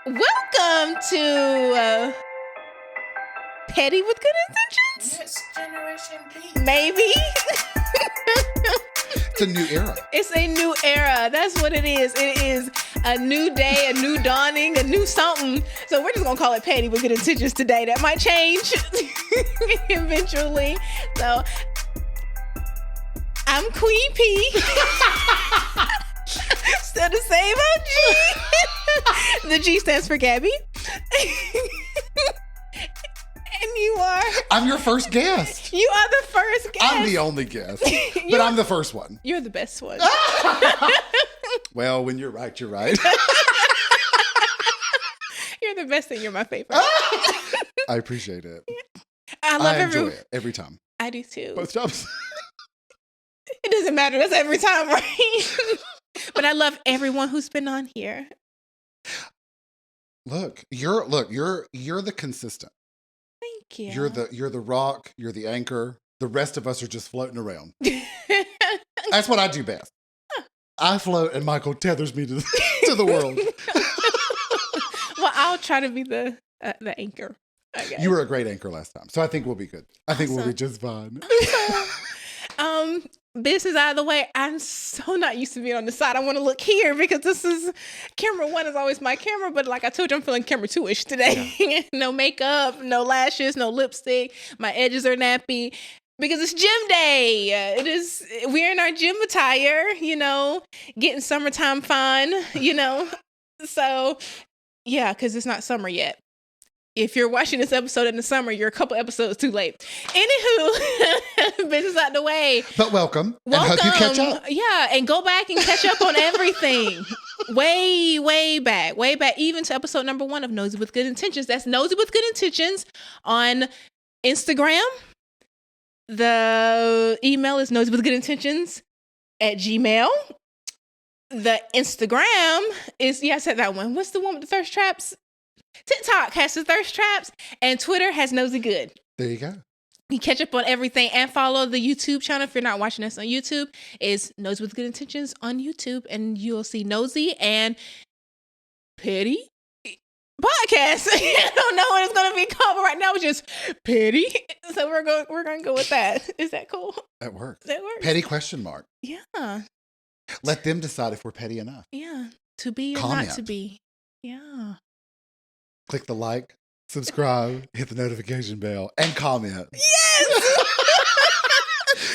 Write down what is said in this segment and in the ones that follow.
Welcome to Petty with Good Intentions. Next generation beat. Maybe. It's a new era. It's a new era. That's what it is. It is a new day, a new dawning, a new something. So we're just going to call it Petty with Good Intentions today. That might change eventually. So I'm Queen P. Still the same OG. The G stands for Gabby. And you are? I'm your first guest. You are the first guest. I'm the only guest, but I'm the first one. You're the best one. Well, when you're right, you're right. You're the best and you're my favorite. I appreciate it. I enjoy it every time. I do too. Both times. It doesn't matter. That's every time, right? But I love everyone who's been on here. Look, you're the consistent. Thank you. You're the rock, you're the anchor. The rest of us are just floating around. That's what I do best. I float and Michael tethers me to the world. Well, I'll try to be the anchor, I guess. You were a great anchor last time, so I think we'll be good. I think we'll be just fine. Business out of the way. I'm so not used to being on the side. I want to look here because this is camera one is always my camera, but like I told you, I'm feeling camera two-ish today. Yeah. No makeup, no lashes, no lipstick. My edges are nappy because it's gym day. We're in our gym attire, getting summertime fun, So yeah, because it's not summer yet. If you're watching this episode in the summer, you're a couple episodes too late. Anywho, business out the way. But welcome. And hope you catch up. Yeah, and go back and catch up on everything. way back, even to episode number 1 of Nosey with Good Intentions. That's Nosey with Good Intentions on Instagram. The email is nosey-with-good-intentions@gmail. The Instagram is, I said that one. What's the one with the thirst traps? TikTok has the thirst traps, and Twitter has Nosey Good. There you go. You catch up on everything and follow the YouTube channel. If you're not watching us on YouTube, is Nosey with Good Intentions on YouTube, and you'll see Nosey and Petty podcast. I don't know what it's gonna be called, but right now it's just Petty. So we're gonna go with that. Is that cool? That works. That works. Petty question mark. Yeah. Let them decide if we're petty enough. Yeah. To be or Comment. not to be. Yeah. Click the like, subscribe, hit the notification bell, and comment. Yes!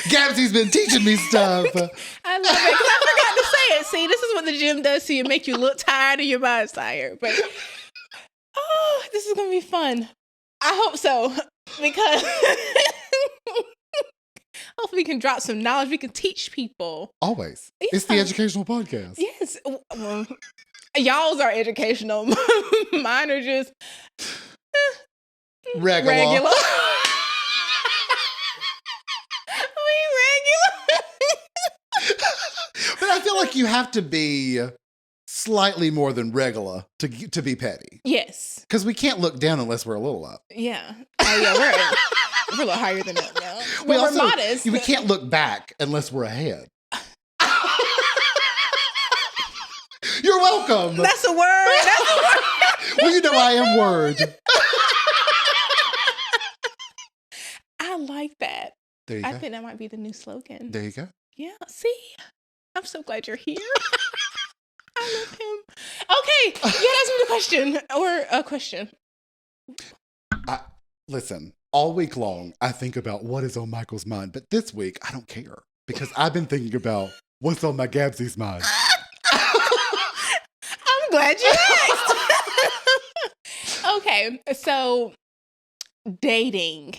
Gabsy's been teaching me stuff. I love it because I forgot to say it. See, this is what the gym does to you, make you look tired and your body's tired. But, this is going to be fun. I hope so, because hopefully we can drop some knowledge. We can teach people. Always. Yeah. It's the educational podcast. Yes. Well, y'all's are educational. Mine are just regular. Regular. But I feel like you have to be slightly more than regular to be petty. Yes. Because we can't look down unless we're a little up. Yeah. Oh, yeah, we're a little higher than that now. We're modest. We can't look back unless we're ahead. You're welcome. That's a word. Well, you know I am word. I like that. There you go. I think that might be the new slogan. There you go. Yeah. See, I'm so glad you're here. I love him. Okay, you ask me the question or a question. Listen, all week long I think about what is on Michael's mind, but this week I don't care because I've been thinking about what's on my Gabsy's mind. I'm glad you asked. Okay, so dating.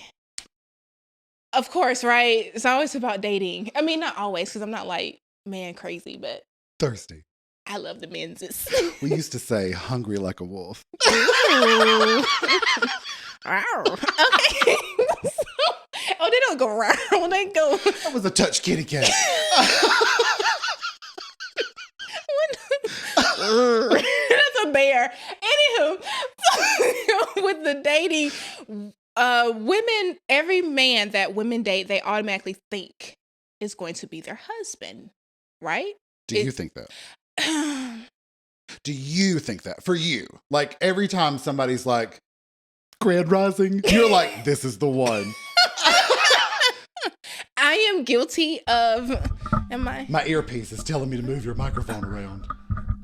Of course, right? It's always about dating. I mean, not always, because I'm not like man crazy, but Thirsty. I love the menses. We used to say hungry like a wolf. Okay. They don't go round. They go. That was a touch kitty cat. That's a bear. Anywho, with the dating, women, every man that women date, they automatically think is going to be their husband, right? Do you think that? Do you think that for you? Like every time somebody's like, Grand Rising, you're like, this is the one. I am guilty of, am I? My earpiece is telling me to move your microphone around.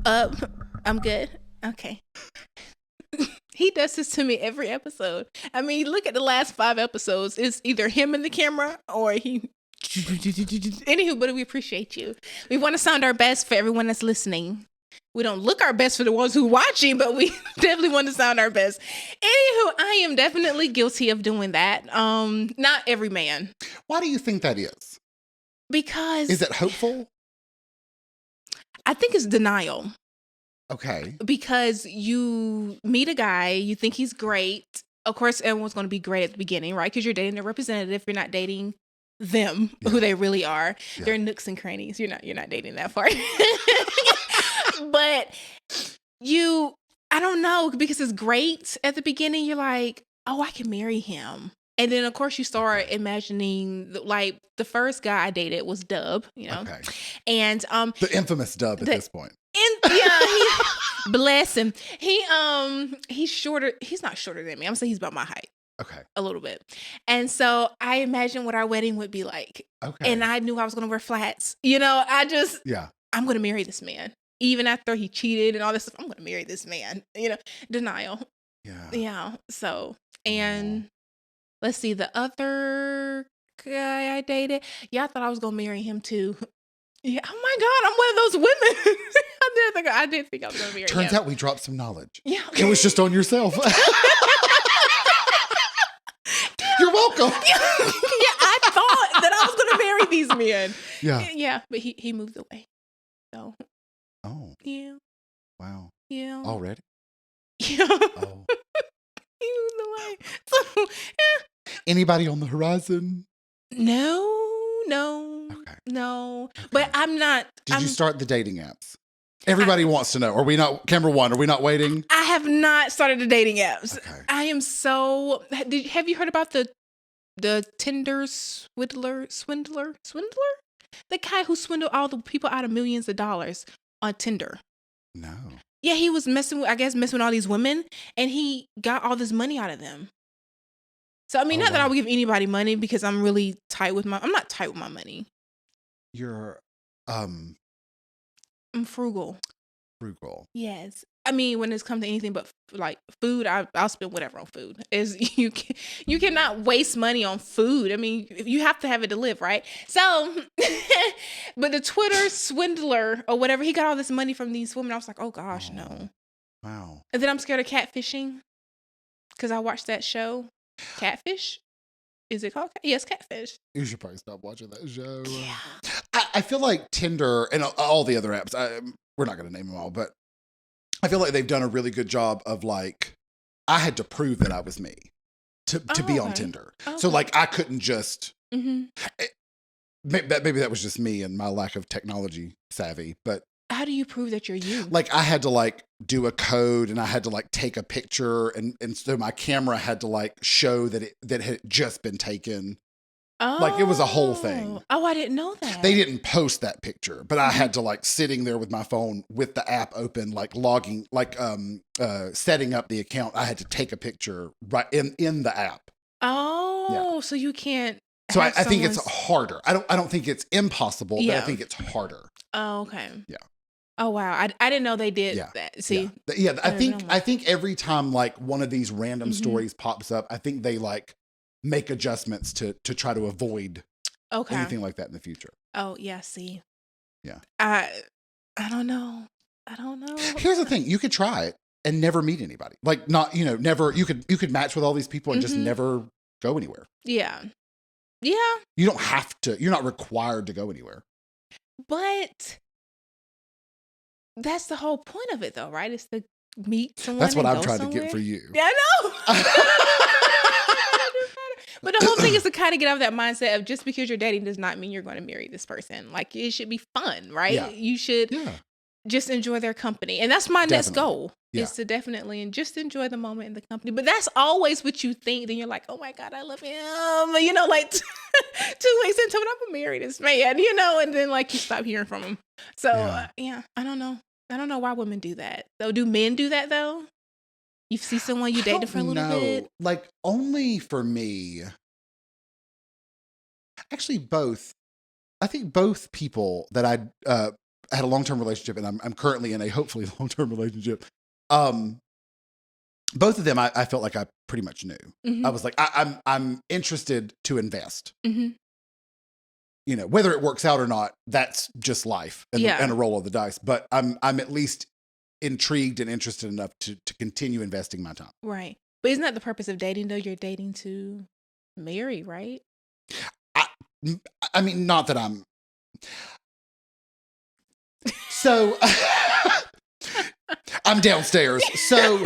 I'm good. Okay. He does this to me every episode. I mean, look at the last 5 episodes. It's either him in the camera or he. Anywho, but we appreciate you. We want to sound our best for everyone that's listening. We don't look our best for the ones who are watching, but we definitely want to sound our best. Anywho, I am definitely guilty of doing that. Not every man. Why do you think that is? Because. Is it hopeful? I think it's denial. Okay. Because you meet a guy, you think he's great. Of course, everyone's going to be great at the beginning, right? Because you're dating their representative. You're not dating them, who they really are. Yeah. They're nooks and crannies. You're not dating that far. But I don't know, because it's great at the beginning. You're like, oh, I can marry him. And then, of course, you start imagining, like, the first guy I dated was Dub, Okay. And the infamous Dub at this point. Bless him. He's shorter. He's not shorter than me. I'm saying he's about my height. Okay. A little bit. And so I imagined what our wedding would be like. Okay. And I knew I was going to wear flats. I'm going to marry this man. Even after he cheated and all this stuff, I'm going to marry this man. Denial. Yeah. Yeah. So, and let's see, the other guy I dated, I thought I was going to marry him too. Yeah. Oh my God, I'm one of those women. I did think I was going to marry him. Turns out we dropped some knowledge. Yeah. It was just on yourself. You're welcome. I thought that I was going to marry these men. Yeah. Yeah, but he moved away. So. Oh. Yeah. Wow. Yeah. Already? Yeah. Oh. He moved away. So, yeah. Anybody on the horizon? No. Okay. No. Okay. But I'm not. Did you start the dating apps? Everybody wants to know. Are we not, camera one, are we not waiting? I have not started the dating apps. Okay. I am so. Have you heard about the Tinder swindler? The guy who swindled all the people out of millions of dollars on Tinder. No. Yeah, he was messing with all these women, and he got all this money out of them. So, I mean, not that I would give anybody money, because I'm really tight with I'm not tight with my money. You're, I'm frugal. Frugal. Yes. I mean, when it's come to anything but like food, I'll spend whatever on food. You cannot waste money on food. I mean, you have to have it to live, right? So, but the Twitter swindler or whatever, he got all this money from these women. I was like, oh gosh, no. Wow. And then I'm scared of catfishing, because I watched that show, Catfish. Is it called? Yes, Catfish. You should probably stop watching that show. Yeah. I feel like Tinder and all the other apps, we're not going to name them all, but I feel like they've done a really good job of, like, I had to prove that I was me to be on Tinder. Okay. So, like, I couldn't just, maybe that was just me and my lack of technology savvy, but. How do you prove that you're you? Like, I had to, like, do a code, and I had to, like, take a picture, and so my camera had to, like, show that it had just been taken. Oh. Like, it was a whole thing. Oh, I didn't know that. They didn't post that picture, but I had to, like, sitting there with my phone with the app open, like, logging, like, setting up the account. I had to take a picture right in the app. Oh, yeah. So you can't. So I think it's harder. I don't think it's impossible, but I think it's harder. Oh, okay. Yeah. Oh wow, I didn't know they did that. See, I think every time, like, one of these random stories pops up, I think they, like, make adjustments to try to avoid anything like that in the future. Oh yeah, see. Yeah. I don't know. Here's the thing: you could try it and never meet anybody. Like, not, never. You could match with all these people and just never go anywhere. Yeah. Yeah. You don't have to. You're not required to go anywhere. But that's the whole point of it, though, right? It's to meet someone. That's what I'm trying to get for you. Yeah, I know. But the whole thing is to kind of get out of that mindset of just because you're dating does not mean you're going to marry this person. Like, it should be fun, right? Yeah. You should just enjoy their company. And that's my next goal, is to definitely and just enjoy the moment in the company. But that's always what you think. Then you're like, oh my God, I love him. Like 2 weeks into it, I'm going to marry this man, and then like you stop hearing from him. So, I don't know. I don't know why women do that. So do men do that though? You see someone you dated for a little bit? Like, only for me. Actually, both. I think both people that I had a long-term relationship, and I'm currently in a hopefully long-term relationship. Both of them, I felt like I pretty much knew. Mm-hmm. I was like, I'm interested to invest. Mm-hmm. You know, whether it works out or not, that's just life and a roll of the dice. But I'm at least intrigued and interested enough to continue investing my time. Right. But isn't that the purpose of dating though? You're dating to marry, right? I mean, not that I'm. So I'm downstairs. So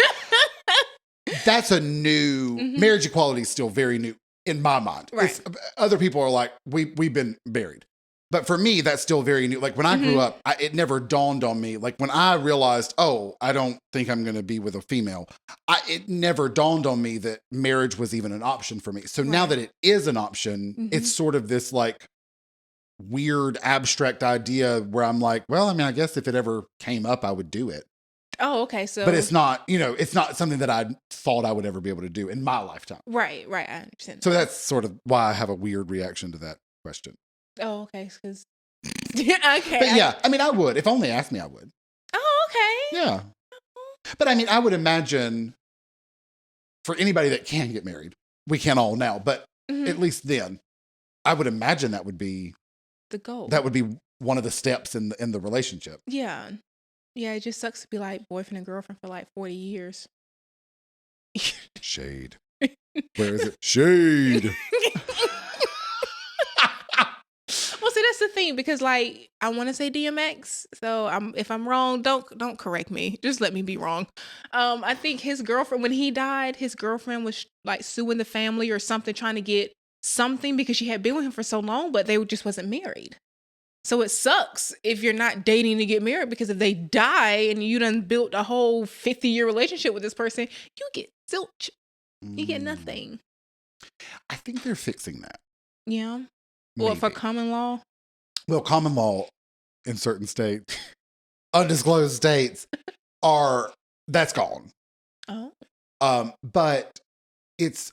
that's a new marriage equality is still very new in my mind. Right. Other people are like, we've been married. But for me, that's still very new. Like when I grew up, it never dawned on me. Like when I realized, oh, I don't think I'm going to be with a female. It never dawned on me that marriage was even an option for me. So now that it is an option, it's sort of this like weird abstract idea where I'm like, well, I mean, I guess if it ever came up, I would do it. Oh, okay. So, but it's not, it's not something that I thought I would ever be able to do in my lifetime. Right. I understand. So that's sort of why I have a weird reaction to that question. Oh, okay. Because okay. But yeah, I mean, I would. If only asked me, I would. Oh, okay. Yeah. But I mean, I would imagine for anybody that can get married, we can't all now, but at least then, I would imagine that would be the goal. That would be one of the steps in the relationship. Yeah. Yeah, it just sucks to be like boyfriend and girlfriend for like 40 years. Shade. Where is it? Shade. Well, see, that's the thing because, like, I want to say DMX. So, if I'm wrong, don't correct me. Just let me be wrong. I think his girlfriend, when he died, his girlfriend was like suing the family or something, trying to get something because she had been with him for so long, but they just wasn't married. So it sucks if you're not dating to get married because if they die and you done built a whole 50-year relationship with this person, you get zilch. You get nothing. I think they're fixing that. Yeah. Well, for common law? Well, common law in certain states, undisclosed states, that's gone. Oh. But it's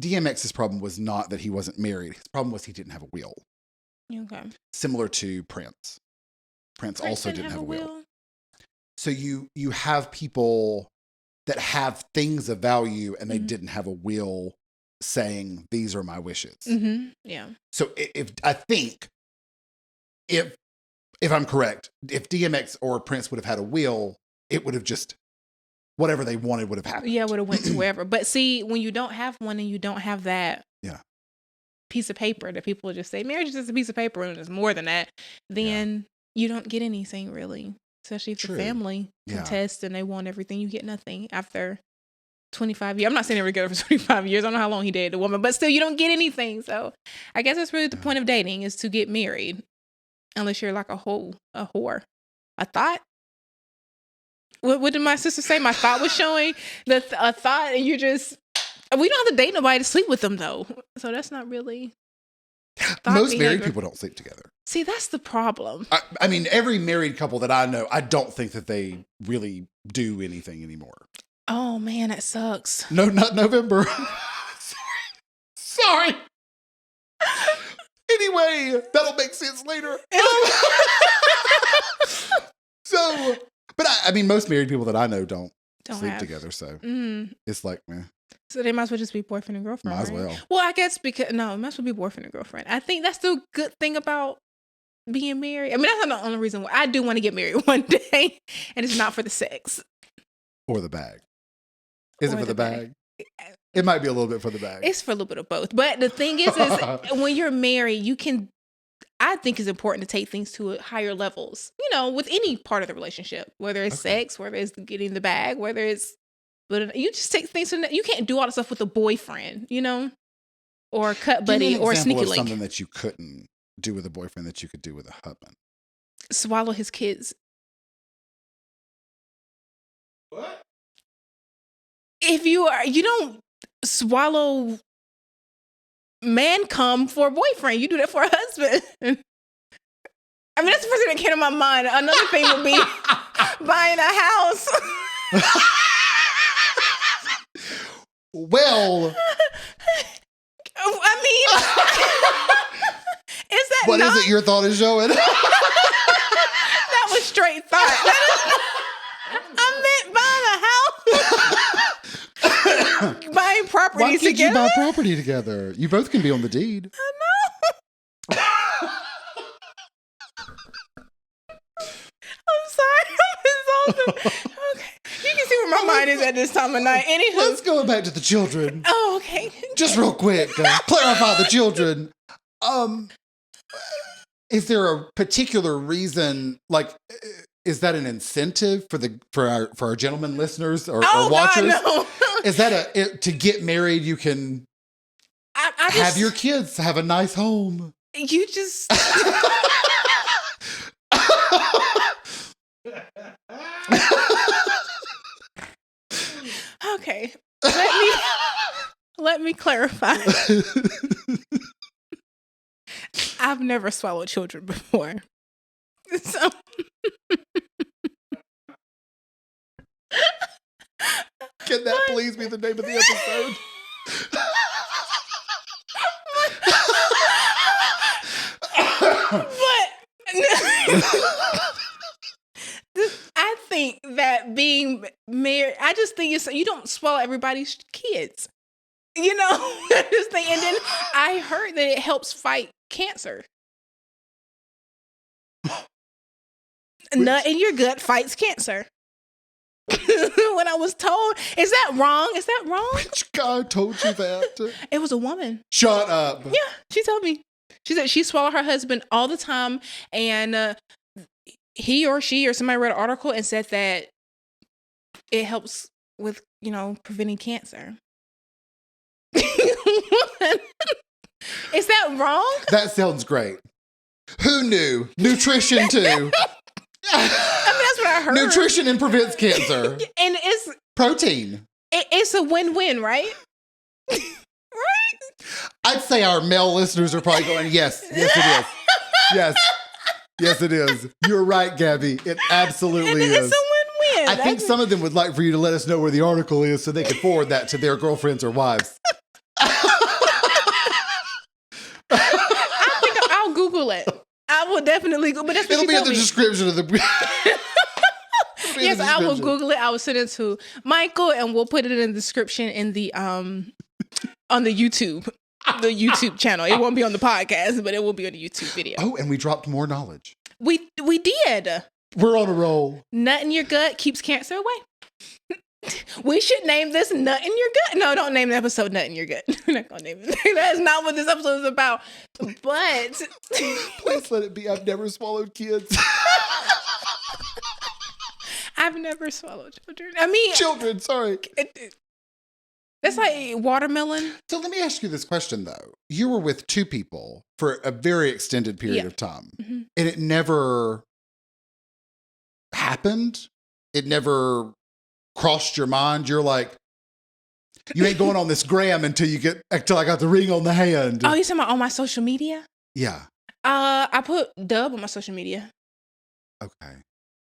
DMX's problem was not that he wasn't married. His problem was he didn't have a will. Okay. Similar to Prince. Prince also didn't have a will. So you have people that have things of value and they didn't have a will saying these are my wishes. Yeah. So if I'm correct, if DMX or Prince would have had a will, it would have just whatever they wanted would have happened. Yeah, would have went to wherever. But see, when you don't have one and you don't have that piece of paper that people just say, marriage is just a piece of paper and it's more than that, then you don't get anything really. Especially if the family contests and they want everything. You get nothing after 25 years. I'm not saying they were together for 25 years. I don't know how long he dated the woman, but still you don't get anything. So I guess that's really the point of dating is to get married. Unless you're like a whore. A thought? What did my sister say? My thought was showing a thought, and we don't have to date nobody to sleep with them though. So that's not really. Most married people don't sleep together. See, that's the problem. I mean, every married couple that I know, I don't think that they really do anything anymore. Oh man, that sucks. No, not November. Sorry. Anyway, that'll make sense later. So, but I mean, most married people that I know don't sleep together. So it's like, man. So they might as well just be boyfriend and girlfriend. Might as well. Well, I guess it might as well be boyfriend and girlfriend. I think that's the good thing about being married. I mean, that's not the only reason why I do want to get married one day, and it's not for the sex or the bag. Is it for the bag? It might be a little bit for the bag. It's for a little bit of both. But the thing is when you're married, I think it's important to take things to higher levels, with any part of the relationship, whether it's sex, whether it's getting the bag, whether it's, but you just take things to, you can't do all the stuff with a boyfriend, or a cut buddy or a sneaky link. Something that you couldn't do with a boyfriend that you could do with a husband. Swallow his kids. What? If you don't swallow man cum for a boyfriend, you do that for a husband. I mean, that's the first thing that came to my mind. Another thing would be buying a house. Well, I mean, is that what not? is it your thought is showing? That was straight thought. I meant buying a house. Buying property Why can't together. you buy property together? You both can be on the deed. I know. I'm sorry. Okay. You can see where my mind is at this time of night. Anywho. Let's go back to the children. Oh, okay. Just real quick, clarify the children. Is there a particular reason, like, is that an incentive for our gentlemen listeners or watchers? God, no. Is that to get married? You can have your kids have a nice home. You just. Okay. Let me clarify. I've never swallowed children before. So can that please be the name of the episode? But I think that being married, I just think you don't swallow everybody's kids. You know, I just think, and then I heard that it helps fight cancer. Nut in your gut fights cancer. When I was told, is that wrong? Is that wrong? Which guy told you that? It was a woman. Shut up. Yeah, she told me. She said she swallowed her husband all the time, and he or she or somebody read an article and said that it helps with, preventing cancer. Is that wrong? That sounds great. Who knew? Nutrition too. I mean, that's what I heard. Nutrition prevents cancer. And it's protein. It's a win-win, right? Right? I'd say our male listeners are probably going, yes, it is. Yes, it is. You're right, Gabby. It absolutely is. It's a win-win. I think some of them would like for you to let us know where the article is so they could forward that to their girlfriends or wives. I think I'll Google it. I will definitely Google it. But that's what It'll be in the me. description of the... Yes, I will Google it. I will send it to Michael, and we'll put it in the description in the on the YouTube channel. It won't be on the podcast, but it will be on the YouTube video. Oh, and we dropped more knowledge. We did. We're on a roll. Nut in your gut keeps cancer away. We should name this Nut in Your Gut. No, don't name the episode Nut in Your Gut. We're not gonna name it. That's not what this episode is about. But please let it be. I've never swallowed kids. I've never swallowed children. I mean, children. Sorry. That's like watermelon. So let me ask you this question, though. You were with two people for a very extended period of time, and it never happened. It never crossed your mind. You're like, you ain't going on this gram until I got the ring on the hand. Oh, you talking about on my social media? Yeah. I put Dub on my social media. Okay.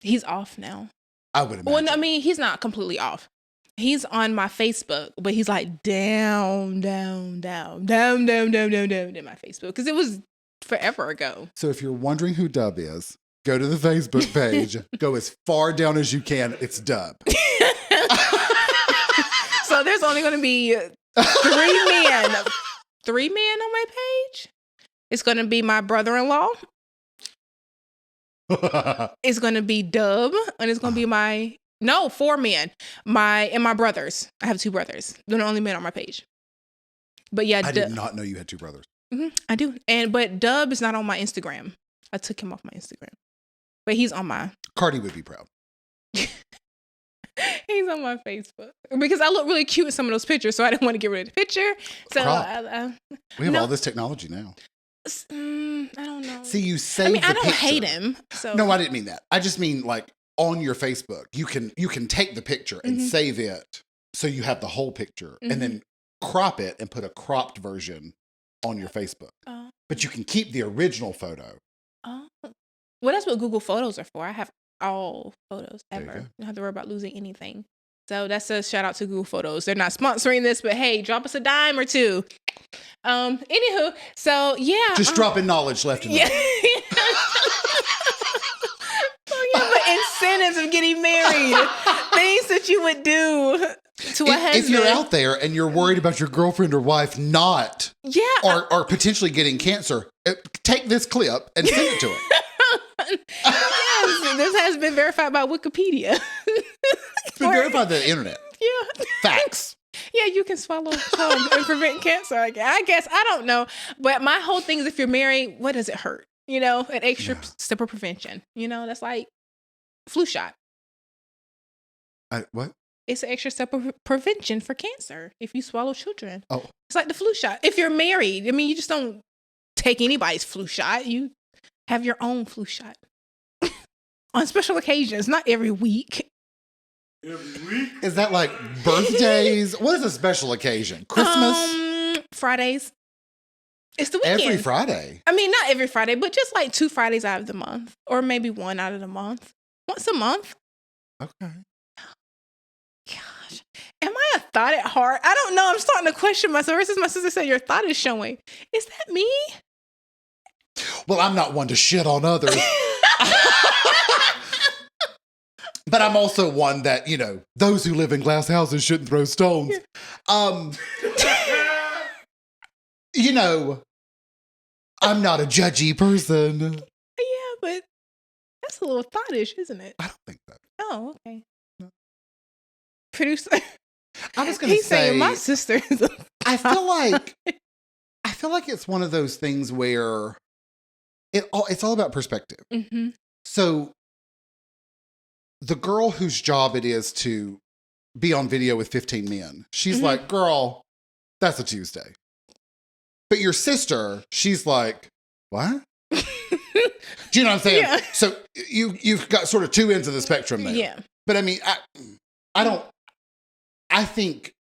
He's off now. I would imagine. Well, I mean, he's not completely off. He's on my Facebook, but he's like down in my Facebook because it was forever ago. So if you're wondering who Dub is, go to the Facebook page. Go as far down as you can. It's Dub. So there's only going to be three men on my page. It's going to be my brother-in-law. It's going to be Dub, and it's going to be 4 men. My brothers. I have 2 brothers. They're the only men on my page. But yeah, I did not know you had 2 brothers. I do. But Dub is not on my Instagram. I took him off my Instagram. But he's on my... Cardi would be proud. He's on my Facebook. Because I look really cute in some of those pictures, so I didn't want to get rid of the picture. So we have all this technology now. I don't know. See, you saved the I don't picture. hate him. So. No, I didn't mean that. I just mean like on your Facebook, you can take the picture and save it so you have the whole picture and then crop it and put a cropped version on your Facebook. But you can keep the original photo. Oh. Well, that's what Google Photos are for. I have all photos There you ever. go. Don't have to worry about losing anything. So that's a shout out to Google Photos. They're not sponsoring this, but hey, drop us a dime or two. Anywho, so yeah. Just dropping knowledge left and Yeah. right. So yeah, but incentives of getting married, things that you would do to a husband. If you're out there and you're worried about your girlfriend or wife not, or potentially getting cancer, take this clip and send it to her. Yes, this has been verified by Wikipedia. It's been verified by the internet. Yeah. Facts. Yeah, you can swallow chum and prevent cancer. I guess. I don't know. But my whole thing is if you're married, what does it hurt? You know, an extra step of prevention. You know, that's like flu shot. What? It's an extra step of prevention for cancer if you swallow children. Oh. It's like the flu shot. If you're married, I mean, you just don't take anybody's flu shot. You have your own flu shot. On special occasions, not every week. Every week? Is that like birthdays? What is a special occasion? Christmas? Fridays. It's the weekend. Every Friday? I mean, not every Friday, but just like 2 Fridays out of the month. Or maybe 1 out of the month. Once a month. Okay. Gosh. Am I a thought at heart? I don't know. I'm starting to question myself. Ever since my sister said your thought is showing. Is that me? Well, I'm not one to shit on others. But I'm also one that, you know, those who live in glass houses shouldn't throw stones. You know, I'm not a judgy person. Yeah, but that's a little thoughtish, isn't it? I don't think so. Oh, okay. No. Producer. I was going to He's say, saying my sister is I feel like it's one of those things where it's all about perspective. Mm-hmm. So the girl whose job it is to be on video with 15 men, she's like, girl, that's a Tuesday. But your sister, she's like, what? Do you know what I'm saying? Yeah. So you've got sort of two ends of the spectrum there. Yeah. But I mean, I think,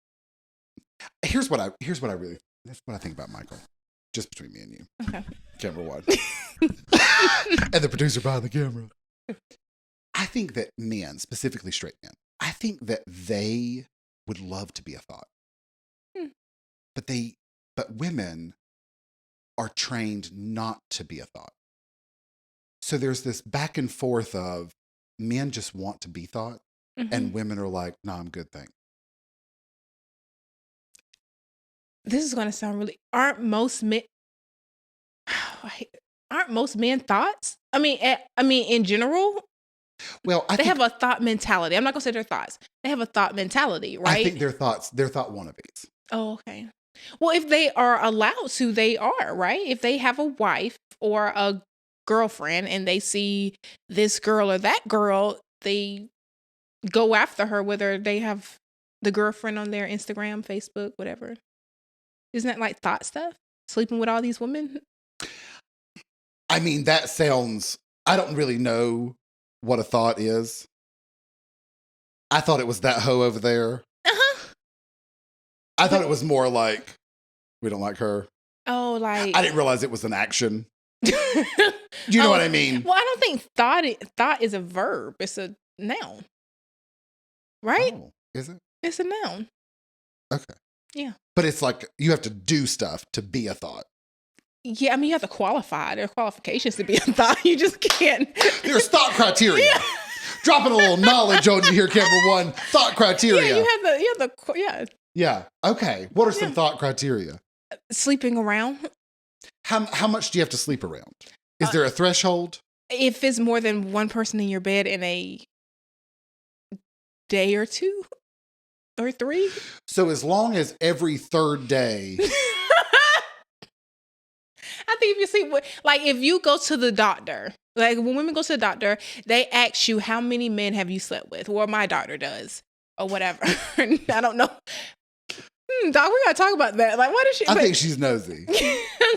here's what I really, that's what I think about Michael. Just between me and you. Okay. Camera one. And the producer behind the camera. I think that men, specifically straight men, I think that they would love to be a thought. But women are trained not to be a thought. So there's this back and forth of men just want to be thought, and women are like, nah, I'm good, thanks. This is going to sound really, aren't most men thoughts? I mean, in general, well, they have a thought mentality. I'm not going to say they're thoughts. They have a thought mentality, right? I think they're thought wannabes. Oh, okay. Well, if they are allowed to, they are, right? If they have a wife or a girlfriend and they see this girl or that girl, they go after her, whether they have the girlfriend on their Instagram, Facebook, whatever. Isn't that like thought stuff? Sleeping with all these women? I mean, that sounds, I don't really know what a thought is. I thought it was that hoe over there. I thought it was more like, we don't like her. Oh, like. I didn't realize it was an action. Do you know what I mean? Well, I don't think thought is a verb. It's a noun. Right? Oh, is it? It's a noun. Okay. Yeah. But it's like you have to do stuff to be a thought. Yeah, I mean, you have to qualify. There are qualifications to be a thought. You just can't. There's thought criteria. Yeah. Dropping a little knowledge on you here, camera one. Thought criteria. Yeah, you have the. Yeah. Okay. What are some thought criteria? Sleeping around. How much do you have to sleep around? Is there a threshold? If it's more than one person in your bed in a day or 2 or 3. So as long as every third day. I think if you sleep with, like if you go to the doctor, like when women go to the doctor, they ask you how many men have you slept with, or my doctor does, or whatever. I don't know. Doc, we gotta talk about that. Like, what is she? I think she's nosy.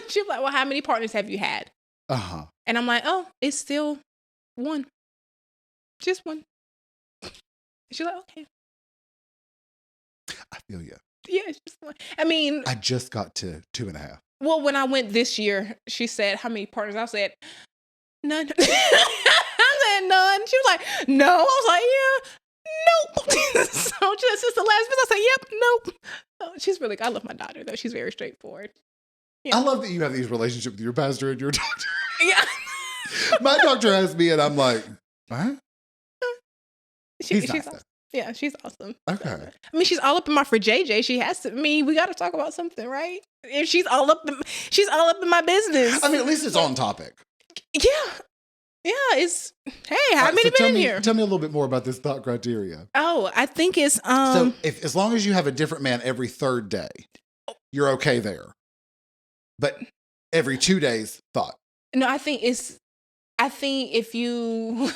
She's like, well, how many partners have you had? And I'm like, oh, it's still one. Just one. She's like, okay. I feel you. Yeah, it's just one. I mean, I just got to 2.5. Well, when I went this year, she said, how many partners? I said, None. I said none. She was like, no. I was like, yeah, nope. So just the last bit, I said, yep, nope. So she's really, I love my daughter though. She's very straightforward. Yeah. I love that you have these relationships with your pastor and your doctor. Yeah. My doctor has me and I'm like, what? She's nice, awesome. Yeah, she's awesome. Okay. So, I mean, she's all up in my for JJ. She has to. I mean, we got to talk about something, right? If she's all up in my business. I mean, at least it's on topic. Yeah. Yeah, it's, hey, how many been in here? Tell me a little bit more about this thought criteria. Oh, I think it's so as long as you have a different man every third day, you're okay there. But every 2 days, thought. No, I think if you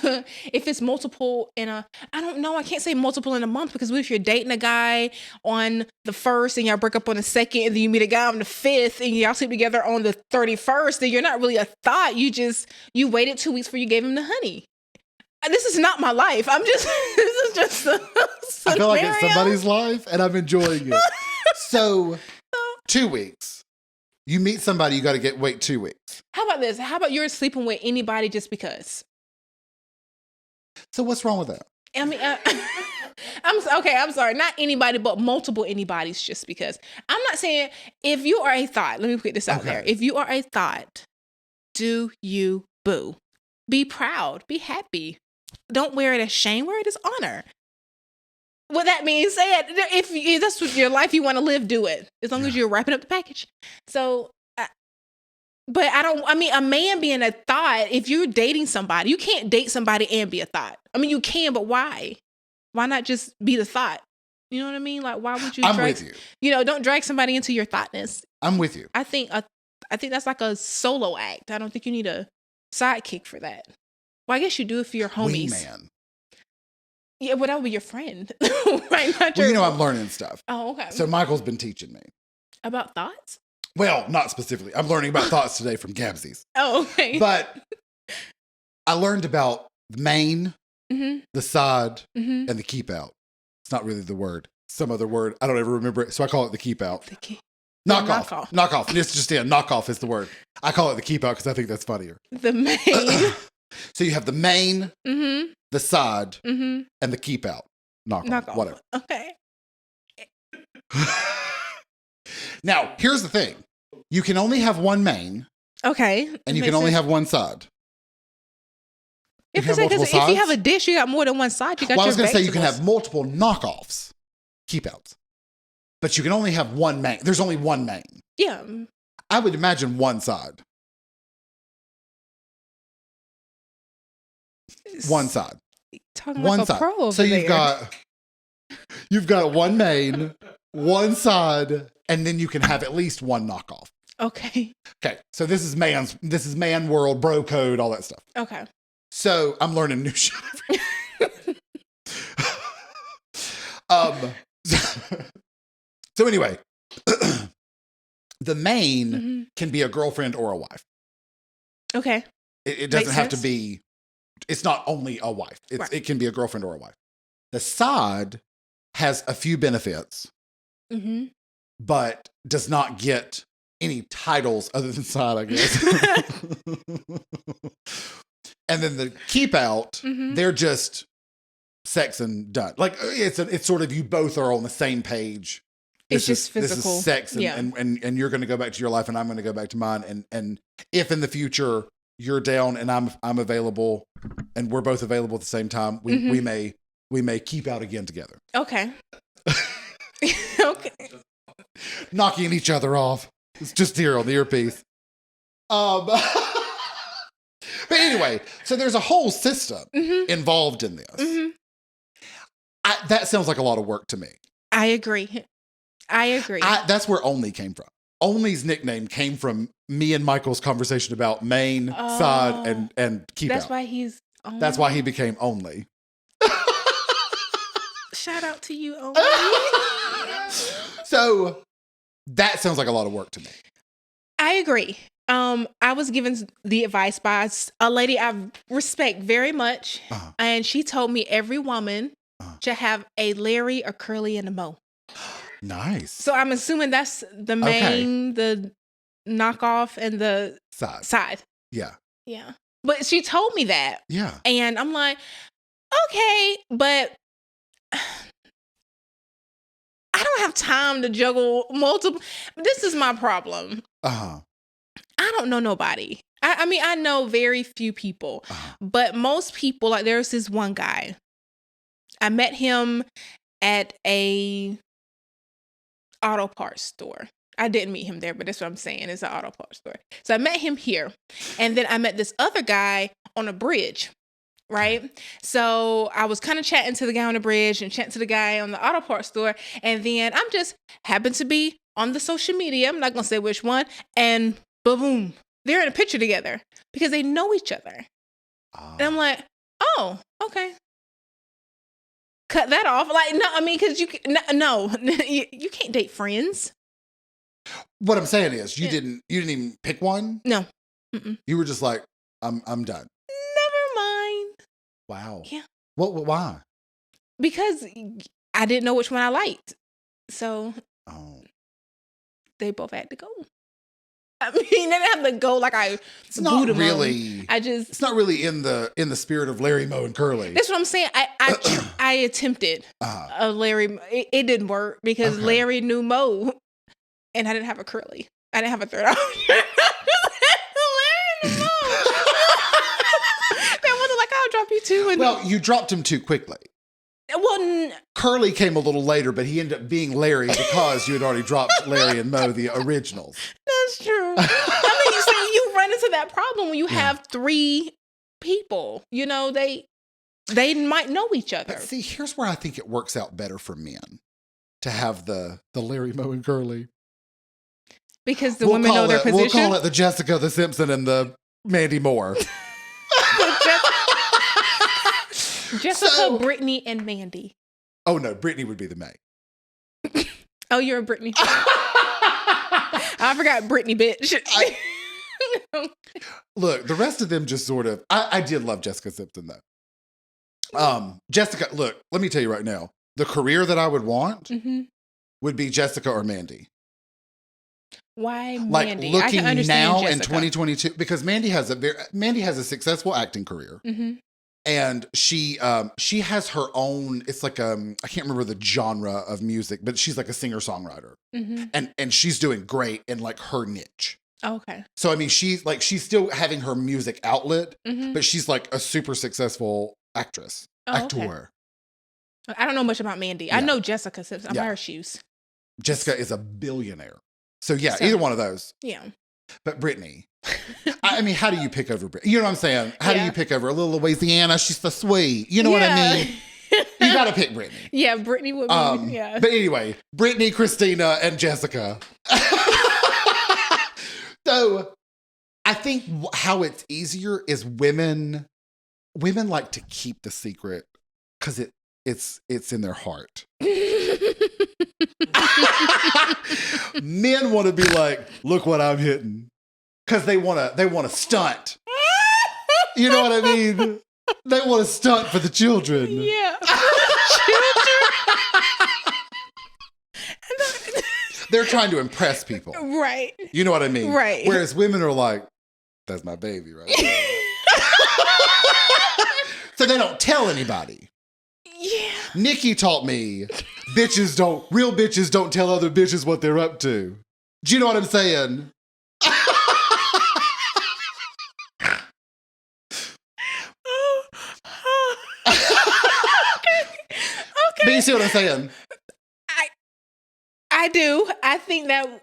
if it's multiple in a, I don't know, I can't say multiple in a month, because what if you're dating a guy on the 1st and y'all break up on the 2nd and then you meet a guy on the 5th and y'all sleep together on the 31st, then you're not really a thought. You waited 2 weeks before you gave him the honey. This is not my life. This is just a I feel like it's somebody's life and I'm enjoying it. So 2 weeks. You meet somebody, you got to wait 2 weeks. How about this? How about you're sleeping with anybody just because? So what's wrong with that? I mean, I'm sorry. Not anybody, but multiple anybody's just because. I'm not saying if you are a thought, let me put this out there. If you are a thought, do you boo? Be proud. Be happy. Don't wear it as shame. Wear it as honor. With that being said, if that's what your life you want to live, do it. As long as you're wrapping up the package. So, but a man being a thought, if you're dating somebody, you can't date somebody and be a thought. I mean, you can, but why? Why not just be the thought? You know what I mean? Like, why would you with you. Don't drag somebody into your thoughtness. I'm with you. I think that's like a solo act. I don't think you need a sidekick for that. Well, I guess you do it for your homies. Wingman. Yeah, well, that would be your friend. Right? Well, I'm learning stuff. Oh, okay. So Michael's been teaching me. About thoughts? Well, not specifically. I'm learning about thoughts today from Gabsy's. Oh, okay. But I learned about the main, the side, and the keep out. It's not really the word. Some other word. I don't ever remember it. So I call it the keep out. Knock off. Knock off. It's just, knock off is the word. I call it the keep out because I think that's funnier. The main. So you have the main, the side, and the keep out. Knock off. Whatever. Okay. Now, here's the thing. You can only have one main. Okay. And you can only have one side. If you have a dish, you got more than one side. You got I was going to say you can have multiple knockoffs, keep outs. But you can only have one main. There's only one main. Yeah. I would imagine one side. One side. Talking one like a side. Pro over so you've there. got one main, one side, and then you can have at least one knockoff. Okay. Okay. So this is man world, bro code, all that stuff. Okay. So I'm learning new shit. So anyway, the main can be a girlfriend or a wife. Okay. It doesn't have to be. It's not only a wife. It can be a girlfriend or a wife. The side has a few benefits, but does not get any titles other than side, I guess. And then the keep out, they're just sex and done. Like it's sort of you both are on the same page. It's just physical. This is sex, and you're going to go back to your life, and I'm going to go back to mine. And if in the future you're down and I'm available, and we're both available at the same time, we may keep out again together. Okay. Okay. Knocking each other off. It's just here on the earpiece. But anyway, so there's a whole system involved in this. That sounds like a lot of work to me. I agree. That's where Only came from. Only's nickname came from me and Michael's conversation about main, side, and keep That's out. why he's Only. That's why he became Only. Shout out to you, Only. So that sounds like a lot of work to me. I agree. I was given the advice by a lady I respect very much, and she told me every woman should have a Larry, a Curly, and a Mo. Nice. So I'm assuming that's the main, the knockoff, and the side. Yeah. Yeah. But she told me that. Yeah. And I'm like, okay, but I don't have time to juggle multiple. This is my problem. Uh-huh. I don't know nobody. I mean, I know very few people, but most people, like there's this one guy. I met him at a auto parts store. I didn't meet him there, but that's what I'm saying. It's an auto parts store. So I met him here. And then I met this other guy on a bridge, right? So I was kind of chatting to the guy on the bridge and chatting to the guy on the auto parts store. And then I'm just happened to be on the social media. I'm not going to say which one. And boom, they're in a picture together because they know each other. And I'm like, oh, okay. Cut that off. Like, no, I mean, because you can't date friends. What I'm saying is, you didn't even pick one. No, mm-mm. You were just like, I'm done. Never mind. Wow. Yeah. Why? Because I didn't know which one I liked, so they both had to go. I mean, they didn't have to go like I. It's not really. It's not really in the spirit of Larry, Moe, and Curly. That's what I'm saying. I attempted a Larry. It didn't work because Larry knew Moe, and I didn't have a Curly. I didn't have a third option. Larry knew Moe. That wasn't like I'll drop you too. Well, you dropped him too quickly. Well, Curly came a little later, but he ended up being Larry because you had already dropped Larry and Moe, the originals. That's true. I mean, so you run into that problem when you have three people. You know, they might know each other. But see, here's where I think it works out better for men to have the Larry, Moe, and Curly. Because the women know their position. We'll call it the Jessica, the Simpson, and the Mandy Moore. Jessica, Brittany, and Mandy. Oh, no. Brittany would be the May. Oh, you're a Brittany. I forgot Brittany, bitch. Look, the rest of them just sort of... I did love Jessica Simpson, though. Jessica, look, let me tell you right now. The career that I would want would be Jessica or Mandy. Why Like Mandy? looking I can understand now Jessica. in 2022, because Mandy has a successful acting career. And she has her own, it's like, I can't remember the genre of music, but she's like a singer-songwriter. And she's doing great in like her niche. Okay. So, I mean, she's still having her music outlet, but she's like a super successful actress, actor. Okay. I don't know much about Mandy. Yeah. I know Jessica Simpson. I buy her shoes. Jessica is a billionaire. So, either one of those. Yeah. But Brittany, I mean, how do you pick over Brittany? You know what I'm saying? How do you pick over a little Louisiana? She's so sweet. You know what I mean? You got to pick Brittany. Yeah, Brittany would be, But anyway, Brittany, Christina, and Jessica. So I think how it's easier is women like to keep the secret because it's in their heart. Men want to be like, look what I'm hitting. Because they want to stunt. You know what I mean? They want to stunt for the children. Yeah. They're trying to impress people. Right. You know what I mean? Right. Whereas women are like, that's my baby, right? So they don't tell anybody. Yeah. Nikki taught me real bitches don't tell other bitches what they're up to. Do you know what I'm saying? Okay. But you see what I'm saying? I do. I think that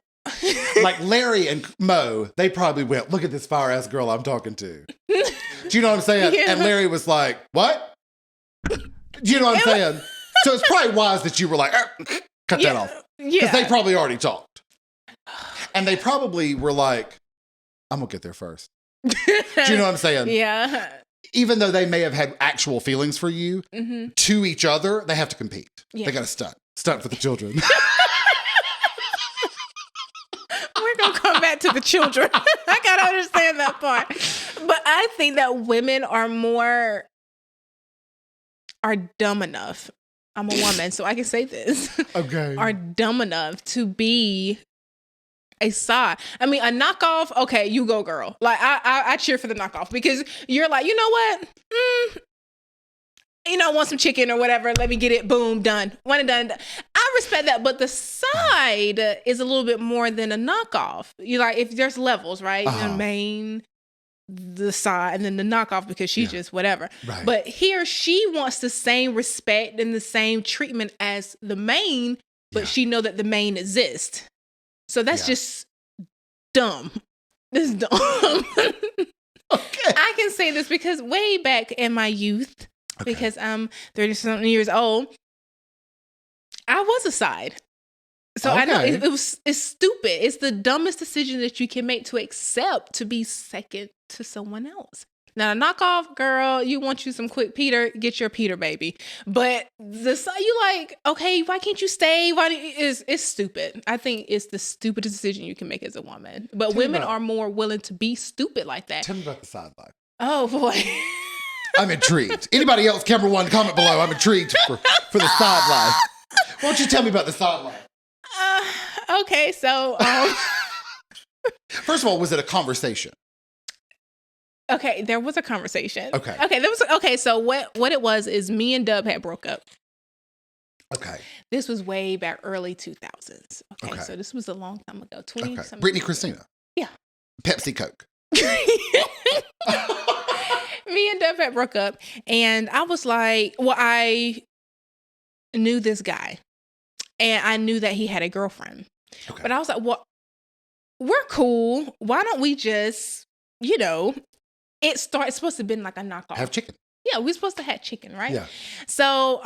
like Larry and Moe, they probably went, look at this fire ass girl I'm talking to. Do you know what I'm saying? Yeah. And Larry was like, what? Do you know what I'm saying? So it's probably wise that you were like, cut that off. Because they probably already talked. And they probably were like, I'm going to get there first. Do you know what I'm saying? Yeah. Even though they may have had actual feelings for you, to each other, they have to compete. Yeah. They got to stunt. Stunt for the children. We're going to come back to the children. I got to understand that part. But I think that women are dumb enough. I'm a woman, so I can say this. Okay. Are dumb enough to be a side. I mean, a knockoff, okay, you go, girl. Like, I cheer for the knockoff because you're like, you know what? I want some chicken or whatever. Let me get it. Boom, done. One and done. I respect that, but the side is a little bit more than a knockoff. You like, if there's levels, right? The main, the side, and then the knockoff because she's just whatever. Right. But here, she wants the same respect and the same treatment as the main, but she know that the main exists. So that's just dumb. This is dumb. Okay. I can say this because way back in my youth, because I'm 30-something years old, I was a side. So I know it's stupid. It's the dumbest decision that you can make to accept to be second to someone else. Now, a knockoff, girl, you want you some quick Peter, get your Peter, baby. But you like, okay, why can't you stay? It's stupid. I think it's the stupidest decision you can make as a woman. But women are more willing to be stupid like that. Tell me about the side life. Oh, boy. I'm intrigued. Anybody else, camera one, comment below. I'm intrigued for the side life. Why don't you tell me about the side life? Okay, so... First of all, was it a conversation? Okay, there was a conversation. Okay. So what it was is me and Dub had broke up. Okay. This was way back early 2000s. Okay. So this was a long time ago. 20 something. Brittany Christina. Yeah. Pepsi Coke. Me and Dub had broke up, and I was like, well, I knew this guy, and I knew that he had a girlfriend. Okay. But I was like, well, we're cool. Why don't we just, it's supposed to have been like a knockoff. Have chicken. Yeah, we're supposed to have chicken, right? Yeah. So,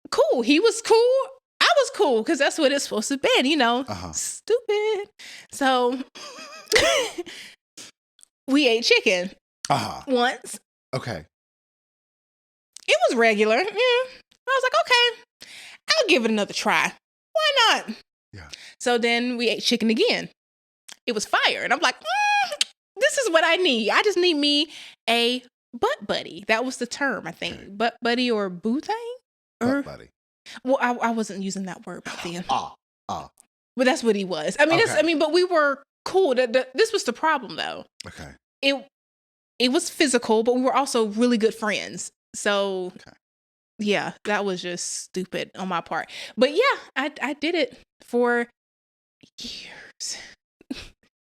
cool. He was cool. I was cool because that's what it's supposed to have been, Stupid. So, we ate chicken once. Okay. It was regular. Yeah. I was like, okay, I'll give it another try. Why not? Yeah. So then we ate chicken again. It was fire. And I'm like, this is what I need. I just need me a butt buddy. That was the term, I think. Okay. Butt buddy or boo thing? Butt buddy. Well, I wasn't using that word back then. But that's what he was. I mean, but we were cool. This was the problem, though. Okay. It was physical, but we were also really good friends. So, yeah, that was just stupid on my part. But yeah, I did it for years.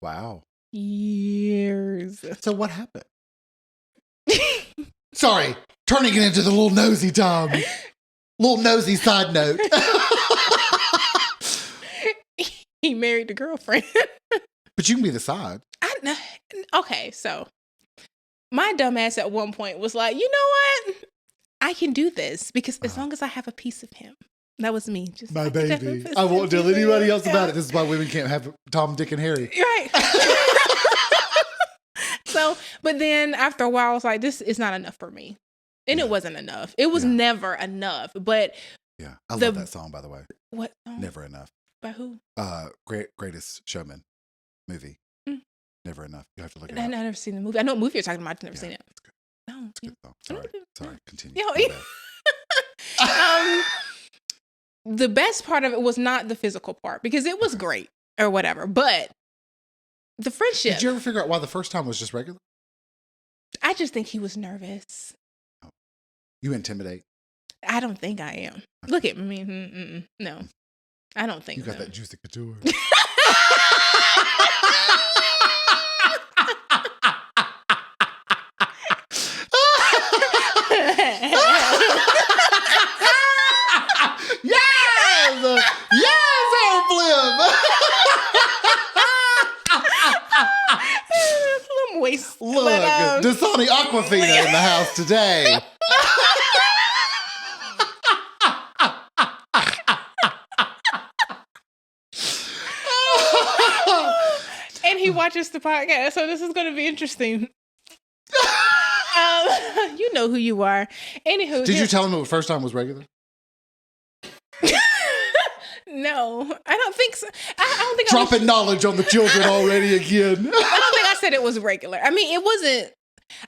Wow. Years. So what happened? Sorry, turning it into the little nosy time. Little nosy side note. He married the girlfriend. But you can be the side. Okay, so my dumbass at one point was like, you know what? I can do this because as long as I have a piece of him. That was me. Just my baby. I won't tell anybody else about it. This is why women can't have Tom, Dick, and Harry. Right. So, but then after a while, I was like, this is not enough for me. And it wasn't enough. It was never enough. But yeah, I love that song, by the way. What song? Never Enough. By who? Greatest Showman movie. Never Enough. You have to look it up. I've never seen the movie. I know what movie you're talking about. I've never seen it. It's good. No. It's good though. Sorry. Continue. The best part of it was not the physical part because it was great or whatever, but the friendship. Did you ever figure out why the first time was just regular? I just think he was nervous. Oh. You intimidate? I don't think I am. Okay. Look at me. No, I don't think you got that juicy couture. Yes, Airflip. I'm moist. Look, Dasani Aquafina in the house today. And he watches the podcast, so this is going to be interesting. You know who you are. Anywho, did you tell him the first time was regular? No, I don't think so. I don't think dropping knowledge on the children already again. I don't think I said it was regular. I mean, it wasn't.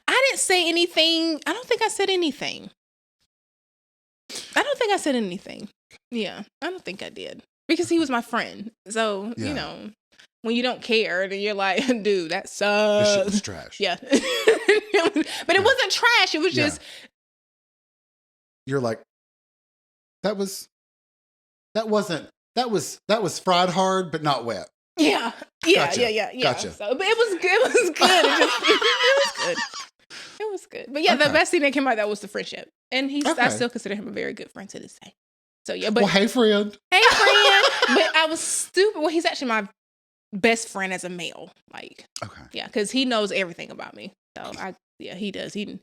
I didn't say anything. I don't think I said anything. Yeah, I don't think I did. because he was my friend. So, you know, when you don't care, then you're like, dude, that sucks. This shit was trash. Yeah. But it wasn't trash. It was just. You're like, that was fried hard, but not wet. Yeah. Gotcha. So, but it was good. It was good. It was good. It was good. But the best thing that came out of that was the friendship. And I still consider him a very good friend to this day. So yeah, but hey friend. Hey friend. But I was stupid. Well, he's actually my best friend as a male. Like, because he knows everything about me. So he does. He doesn't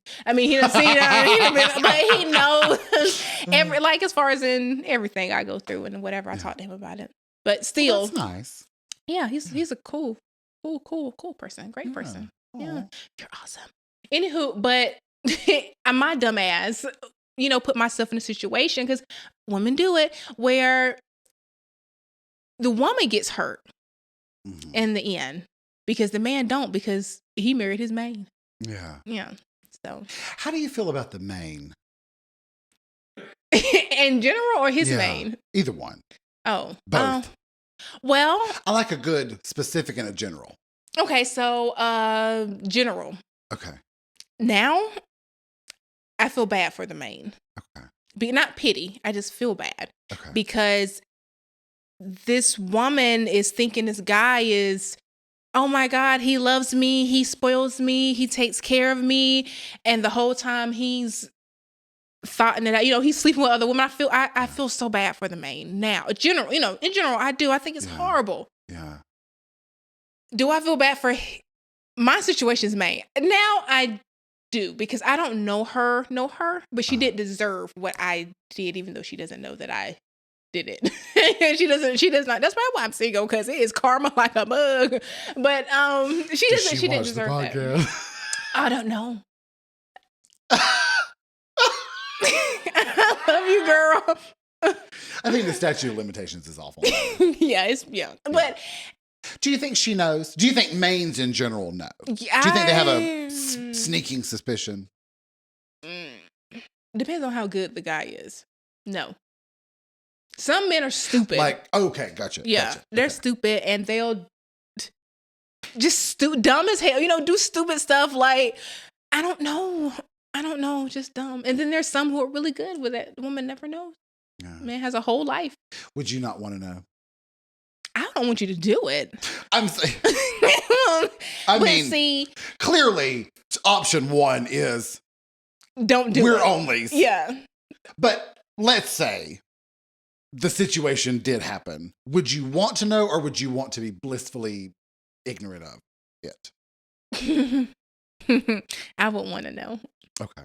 see that, but he knows like as far as in everything I go through and whatever I talk to him about it. But still, that's nice. Yeah, he's a cool person, great person. Aww. Yeah, you're awesome. Anywho, but my dumb ass, put myself in a situation because women do it where the woman gets hurt in the end because the man don't because he married his main. Yeah. Yeah. So, how do you feel about the main? In general or his main? Either one. Oh, both. Well, I like a good specific and a general. Okay, so general. Okay. Now, I feel bad for the main. Okay. Not pity. I just feel bad. Okay. Because this woman is thinking this guy is, oh my God, he loves me. He spoils me. He takes care of me. And the whole time he's thought that, he's sleeping with other women. I feel so bad for the main. Now, in general, I do. I think it's horrible. Yeah. Do I feel bad for my situation's main? Now I do because I don't know her, but she did deserve what I did, even though she doesn't know that I did it. She does not. That's probably why I'm single, because it is karma like a bug. But she didn't deserve that. I don't know. I love you, girl. I think the statute of limitations is awful. But do you think she knows? Do you think mains in general know? Do you think they have a sneaking suspicion? Depends on how good the guy is. No. Some men are stupid. Like, okay, gotcha. Yeah, gotcha. They're stupid and they'll just dumb as hell, do stupid stuff like, I don't know, just dumb. And then there's some who are really good with it. The woman never knows. Yeah. Man has a whole life. Would you not want to know? I don't want you to do it. I'm saying. See, clearly, option one is don't do it. We're onlys. Yeah. But let's say the situation did happen. Would you want to know, or would you want to be blissfully ignorant of it? I would want to know. Okay.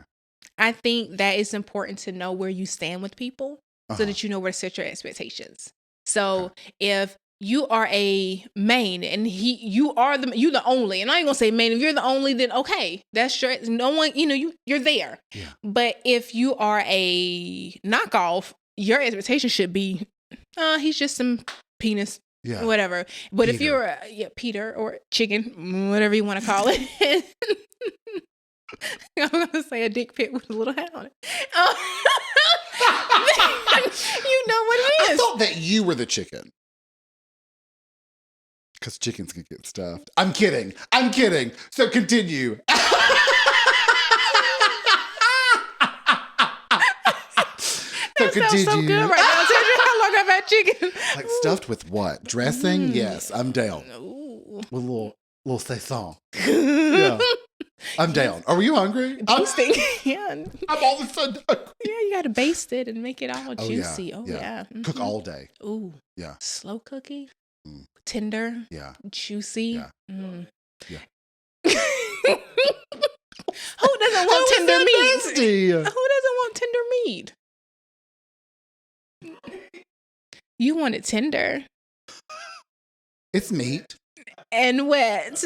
I think that it's important to know where you stand with people so that you know where to set your expectations. So if you are a main and you're the only, and I ain't gonna say main, if you're the only, then okay, that's your, no one, you're there. Yeah. But if you are a knockoff, your expectation should be, he's just some penis. Yeah. Whatever. But Peter. If you're Peter or chicken, whatever you want to call it. I'm going to say a dick pic with a little hat on it. You know what it is. I thought that you were the chicken. Because chickens can get stuffed. I'm kidding. So continue. That sounds so good right now. Tell you how long I've had chicken. Like stuffed with what? Dressing? Yes, I'm down. Ooh. With a little saison. Yeah. I'm down. Are you hungry? Basting. Yeah. I'm all of a sudden hungry. Yeah, you got to baste it and make it all juicy. Yeah. Oh, yeah. Mm-hmm. Cook all day. Ooh. Yeah. Slow cookie. Tender. Yeah. Juicy. Yeah. Yeah. Who doesn't want tender meat? Who doesn't want tender meat? You want it tender. It's meat. And wet.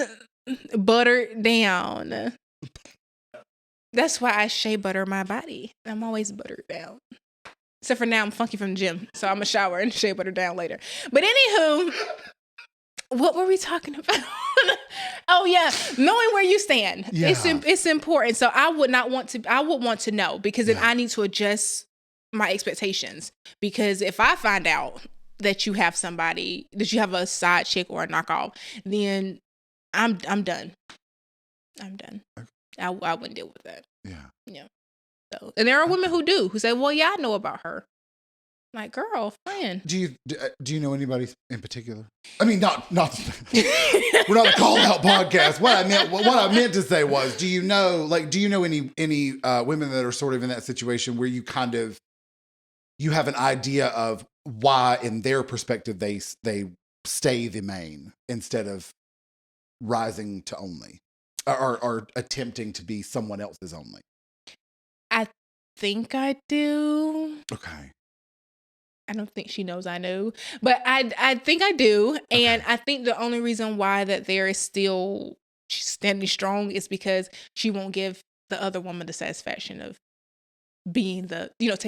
Buttered down. That's why I shea butter my body. I'm always buttered down. Except for now, I'm funky from the gym. So I'm going to shower and shea butter down later. But anywho, what were we talking about? Oh, yeah. Knowing where you stand. Yeah. It's important. So I would want to know, because then I need to adjust my expectations. Because if I find out that you have somebody, that you have a side chick or a knockoff, then I'm done. I'm done. Okay. I wouldn't deal with that. Yeah. Yeah. So, and there are women who say, well, yeah, I know about her. Like, girl, friend. Do you know anybody in particular? I mean, not we're not a call out podcast. What I meant to say was, do you know any women that are sort of in that situation where you have an idea of why, in their perspective, they stay the main instead of rising to only, or attempting to be someone else's only? I think I do. Okay. I don't think she knows I know, but I think I do. And Okay. I think the only reason why that there is still she's standing strong is because she won't give the other woman the satisfaction of being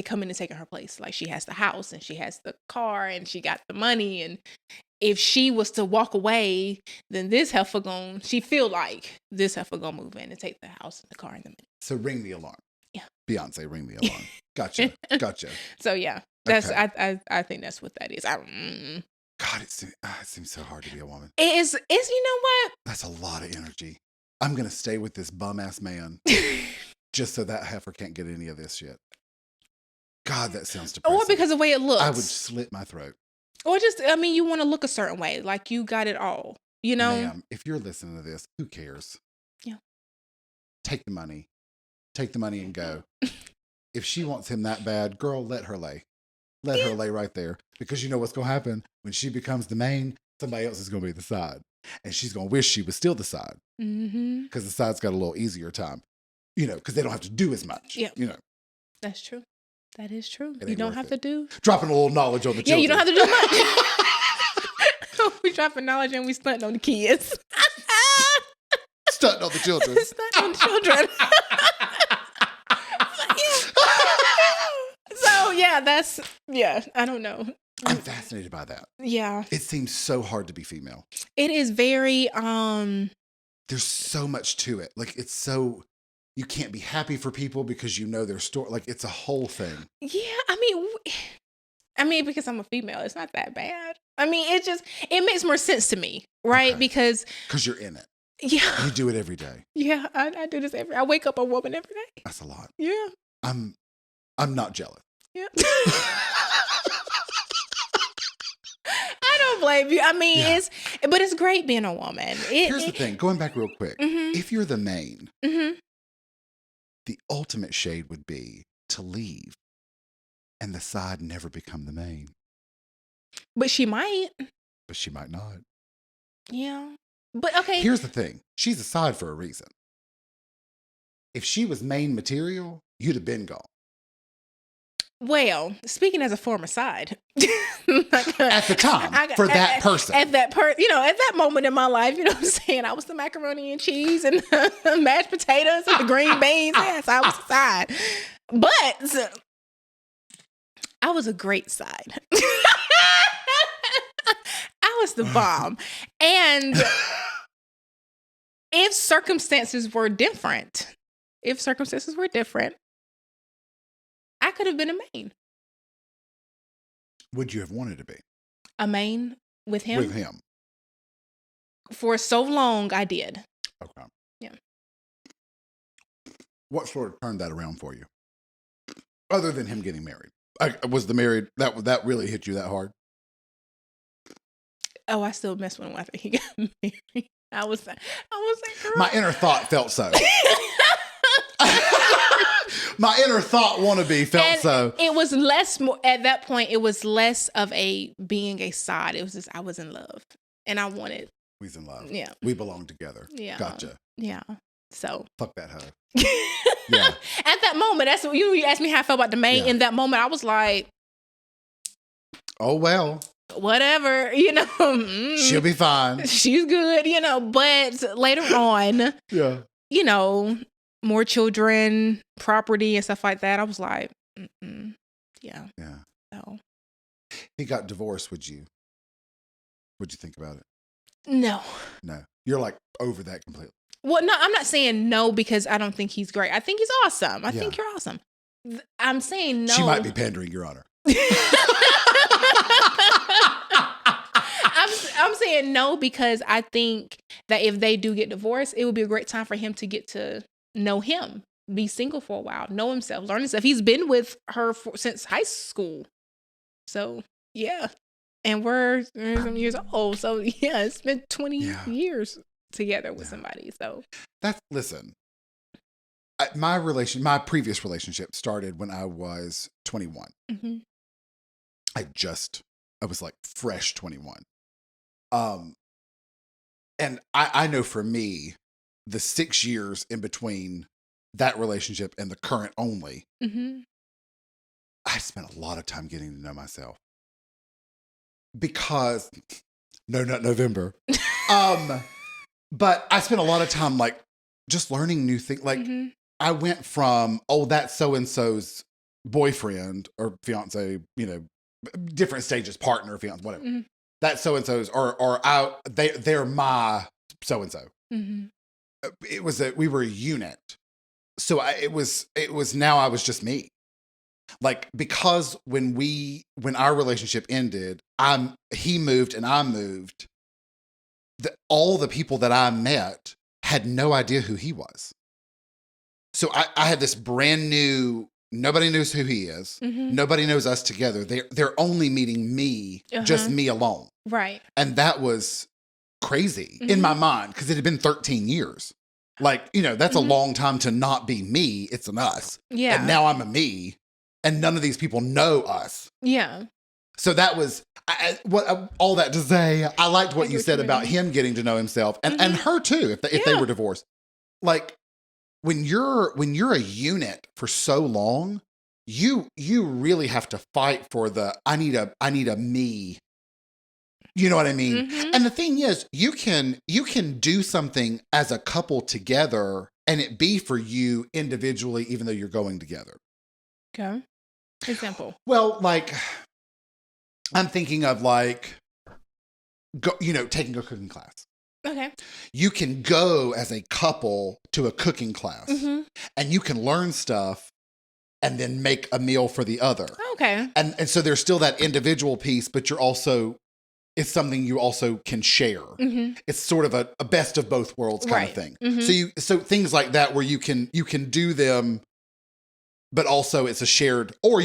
coming and taking her place. Like, she has the house and she has the car and she got the money. And if she was to walk away, then she feel like this heifer gonna move in and take the house and the car and the money. So ring the alarm. Yeah. Beyonce, ring the alarm. Gotcha. So yeah. That's I think that's what that is. God, it seems so hard to be a woman. It is you know what? That's a lot of energy. I'm gonna stay with this bum ass man just so that heifer can't get any of this shit. God, that sounds depressing. Or because of the way it looks. I would slit my throat. Or just, you want to look a certain way, like you got it all, you know? Ma'am, if you're listening to this, who cares? Yeah. Take the money and go. If she wants him that bad, girl, let her lay. Let her lay right there. Because you know what's going to happen? When she becomes the main, somebody else is going to be the side. And she's going to wish she was still the side. Because the side's got a little easier time. Because they don't have to do as much. Yeah. That's true. That is true. You don't have to do. Dropping a little knowledge on the children. Yeah, you don't have to do much. We dropping knowledge and we stunting on the kids. Stunting on the children. Stunting on the children. So yeah, I don't know. I'm fascinated by that. Yeah. It seems so hard to be female. It is very there's so much to it. Like, it's so, you can't be happy for people because you know their story. Like, it's a whole thing. Yeah, I mean because I'm a female, it's not that bad. I mean, it makes more sense to me, right? Okay. Because you're in it. Yeah. You do it every day. Yeah, I do this I wake up a woman every day. That's a lot. Yeah. I'm not jealous. Yeah. I don't blame you. I mean, but it's great being a woman. Here's the thing, going back real quick. If you're the main, the ultimate shade would be to leave and the side never become the main. But she might. But she might not. Yeah. But okay. Here's the thing. She's a side for a reason. If she was main material, you'd have been gone. Well, speaking as a former side. At the time, that person. At that moment in my life, you know what I'm saying? I was the macaroni and cheese and mashed potatoes and the green beans. Yes, I was a side. But I was a great side. I was the bomb. And if circumstances were different, I could have been a main. Would you have wanted to be? A main with him? With him. For so long, I did. Okay. Yeah. What sort of turned that around for you? Other than him getting married. Was the married, that really hit you that hard? Oh, I still miss when after he got married. I was like, girl. My inner thought felt so. My inner thought wannabe felt so. It was at that point, it was less of being a side. It was just, I was in love. And I wanted. We was in love. Yeah. We belong together. Yeah. Gotcha. Yeah. So. Fuck that hoe. Yeah. At that moment, that's what you asked me how I felt about the main. Yeah. In that moment, I was like. Oh, well. Whatever, She'll be fine. She's good, but later on, yeah, more children, property and stuff like that. I was like, yeah. Yeah. So. He got divorced, what'd you think about it? No. You're like over that completely. Well, no, I'm not saying no because I don't think he's great. I think he's awesome. I think you're awesome. I'm saying no. She might be pandering, Your Honor. I'm saying no because I think that if they do get divorced, it would be a great time for him to get to know him, be single for a while, know himself, learn himself. He's been with her since high school. So, yeah. And we're some years old. So, yeah, it's been 20 years together with somebody. So, listen, my previous relationship started when I was 21. Mm-hmm. I was like fresh 21. And I know for me, the 6 years in between that relationship and the current only, I spent a lot of time getting to know myself. Because, not November. But I spent a lot of time like just learning new things. Like I went from, that's so-and-so's boyfriend or fiance, different stages, partner, fiance, whatever. That's so-and-so's they're my so-and-so. We were a unit. So it was now I was just me. Like, because when our relationship ended, he moved and I moved, all the people that I met had no idea who he was. So I had this brand new, nobody knows who he is. Nobody knows us together. They're only meeting me, just me alone. Right. And that was crazy in my mind because it had been 13 years. Like, that's a long time to not be me. It's an us. Yeah. And now I'm a me. And none of these people know us. Yeah. So that was all that to say. I liked what you said about him getting to know himself and her too, if they were divorced. Like when you're a unit for so long, you really have to fight for I need a me. You know what I mean? And the thing is, you can do something as a couple together and it be for you individually, even though you're going together. Okay. Example. Well, like, I'm thinking of like, taking a cooking class. Okay. You can go as a couple to a cooking class and you can learn stuff and then make a meal for the other. Okay. And so there's still that individual piece, but it's something you also can share. It's sort of a best of both worlds kind of thing. So things like that where you can do them, but also it's a shared, or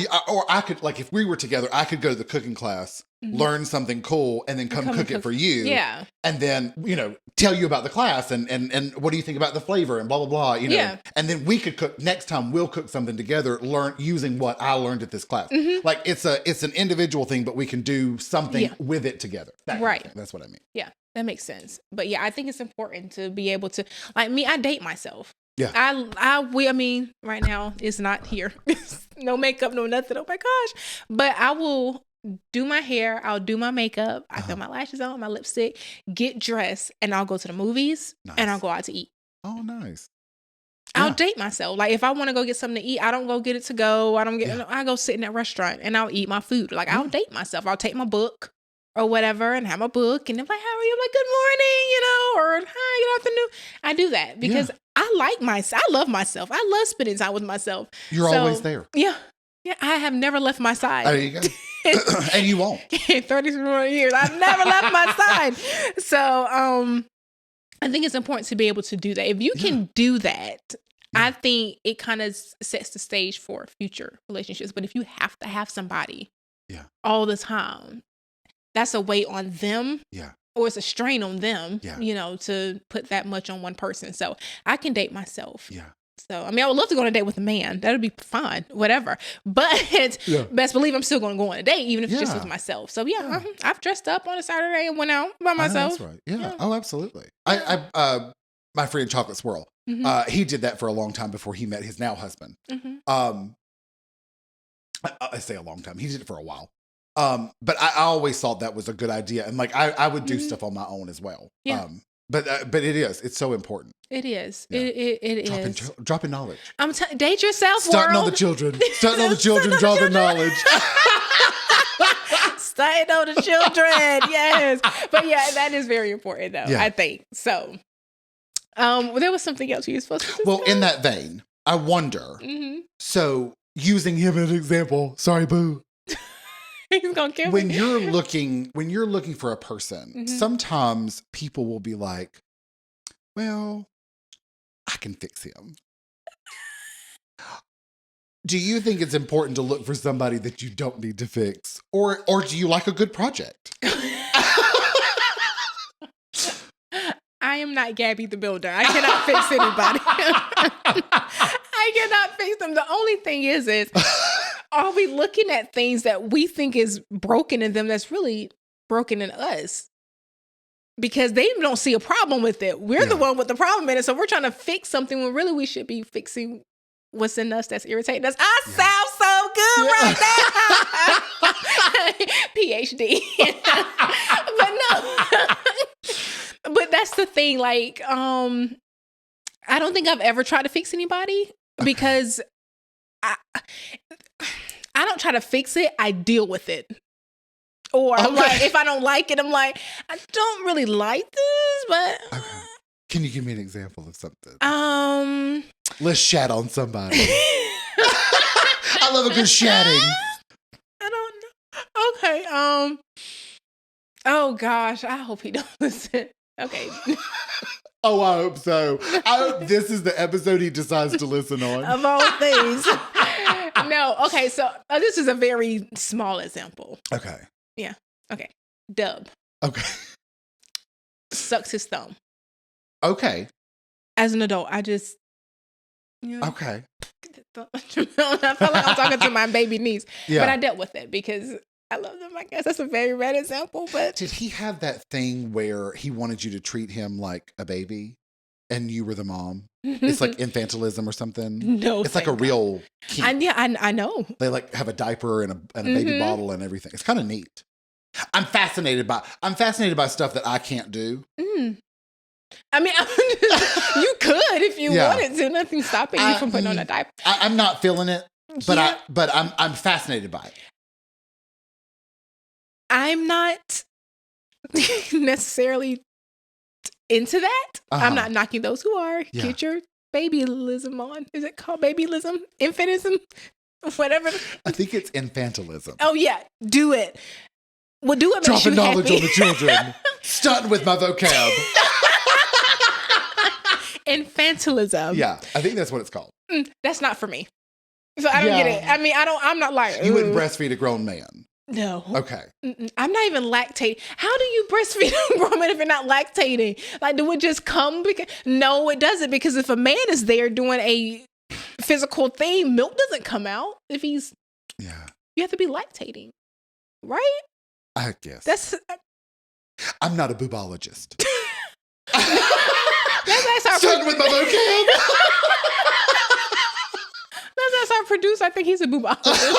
I could, like, if we were together, I could go to the cooking class, learn something cool, and then come cook it for you. Yeah. And then, tell you about the class and what do you think about the flavor and blah, blah, blah, Yeah. And then we could cook, next time we'll cook something together, using what I learned at this class. Like it's an individual thing, but we can do something with it together. Right. That's what I mean. Yeah, that makes sense. But yeah, I think it's important to be able to, like me, I date myself. Yeah. I mean, right now it's not here. No makeup, no nothing. Oh my gosh. But I will do my hair. I'll do my makeup. I throw my lashes on, my lipstick, get dressed, and I'll go to the movies and I'll go out to eat. Oh, nice. I'll date myself. Like if I want to go get something to eat, I don't go get it to go. I go sit in that restaurant and I'll eat my food. Like I'll date myself. I'll take my book or whatever and have my book and they're like, how are you? I'm like, good morning, or hi, good afternoon. I do that because I like myself. I love myself. I love spending time with myself. You're always there. Yeah. Yeah. I have never left my side. There you go. And you won't. In 34 years, I've never left my side. So I think it's important to be able to do that. If you can do that, I think it kind of sets the stage for future relationships. But if you have to have somebody all the time, that's a weight on them. Yeah. Or it's a strain on them, to put that much on one person. So I can date myself. Yeah. So, I mean, I would love to go on a date with a man. That would be fine, whatever. But best believe I'm still going to go on a date, even if it's just with myself. So, I've dressed up on a Saturday and went out by myself. That's right. Yeah. Oh, absolutely. I my friend Chocolate Swirl, he did that for a long time before he met his now husband. I say a long time. He did it for a while. But I always thought that was a good idea. And like, I would do stuff on my own as well. Yeah. But it's so important. It is. Yeah. It is. Dropping knowledge. Date yourself, Starting world. on the children. Starting on the children, dropping knowledge. Starting on the children. Yes. But yeah, that is very important though, I think. So, there was something else you were supposed to discuss. Well, in that vein, I wonder, so using him as an example, sorry, boo. He's gonna kill when me. you're looking for a person, sometimes people will be like, well, I can fix him. Do you think it's important to look for somebody that you don't need to fix? Or do you like a good project? I am not Gabby the Builder. I cannot fix anybody. I cannot fix them. The only thing is are we looking at things that we think is broken in them that's really broken in us? Because they don't see a problem with it. We're the one with the problem in it. So we're trying to fix something when really we should be fixing what's in us that's irritating us. I sound so good right now. PhD. But no. But that's the thing. Like, I don't think I've ever tried to fix anybody because I don't try to fix it. I deal with it. Or I'm like, if I don't like it, I'm like, I don't really like this, but. Can you give me an example of something? Let's chat on somebody. I love a good chatting. I don't know. Okay. Oh gosh, I hope he don't listen. Okay. Oh, I hope so. I hope this is the episode he decides to listen on. Of all things. No. Okay. So this is a very small example. Okay. Yeah. Okay. Dub. Okay. Sucks his thumb. Okay. As an adult, I just. Okay. I feel like I'm talking to my baby niece. Yeah. But I dealt with it because I love them. I guess that's a very bad example. But did he have that thing where he wanted you to treat him like a baby and you were the mom? It's like infantilism or something. No, it's like a real kink. I know. They like have a diaper and a baby bottle and everything. It's kind of neat. I'm fascinated by stuff that I can't do. I mean, you could if you wanted to. Nothing's stopping you from putting on a diaper. I'm not feeling it, but I'm fascinated by it. I'm not necessarily into that. I'm not knocking those who are. Yeah. Get your babyism on. Is it called babyism? Infantism? Whatever. I think it's infantilism. Oh yeah, do it. Well, do it. Dropping knowledge on the children. Stunting with my vocab. Infantilism. Yeah, I think that's what it's called. That's not for me. So I don't get it. I mean, I'm not like you wouldn't breastfeed a grown man. No. Okay. I'm not even lactating. How do you breastfeed a grown man if you're not lactating? Like, do it just come? No, it doesn't. Because if a man is there doing a physical thing, milk doesn't come out. If he's, you have to be lactating, right? I guess. I'm not a boobologist. Starting with my vocab. That's our producer. I think he's a boobologist.